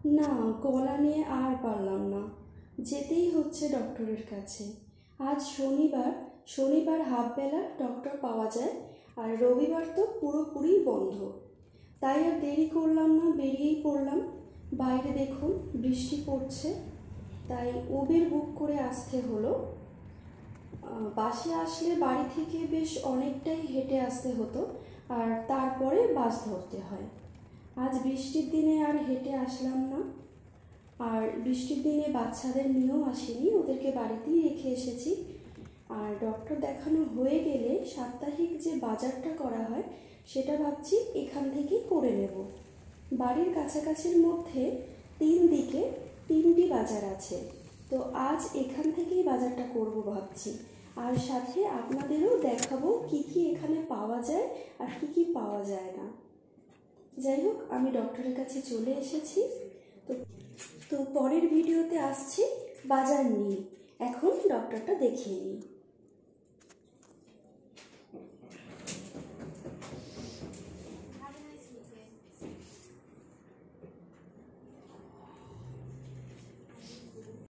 না, গলা নিয়ে আর পারলাম না, যেতেই হচ্ছে ডক্টরের কাছে। আজ শনিবার, শনিবার হাফবেলা ডক্টর পাওয়া যায়, আর রবিবার তো পুরোপুরি বন্ধ। তাই আর দেরি করলাম না, বেরিয়েই পড়লাম। বাইরে দেখুন বৃষ্টি পড়ছে, তাই উবের বুক করে আসতে হলো। বাসে আসলে বাড়ি থেকে বেশ অনেকটাই হেঁটে আসতে হতো, আর তারপরে বাস ধরতে হয়। আজ বৃষ্টির দিনে আর হেঁটে আসলাম না। আর বৃষ্টির দিনে বাচ্চাদের নিয়েও আসিনি, ওদেরকে বাড়িতেই রেখে এসেছি। আর ডক্টর দেখানো হয়ে গেলে সাপ্তাহিক যে বাজারটা করা হয় সেটা ভাবছি এখান থেকেই করে নেব। বাড়ির কাছাকাছির মধ্যে 3 দিকে 3টি বাজার আছে, তো আজ এখান থেকেই বাজারটা করব ভাবছি। আর সাথে আপনাদেরও দেখাবো কি কি এখানে পাওয়া যায় আর কি কি পাওয়া যায় না। যাই হোক, আমি ডক্টরের কাছে চলে এসেছি। তো তো পরের ভিডিওতে আসছি বাজার নিয়ে। এখন ডক্টরটা দেখিয়ে নিই।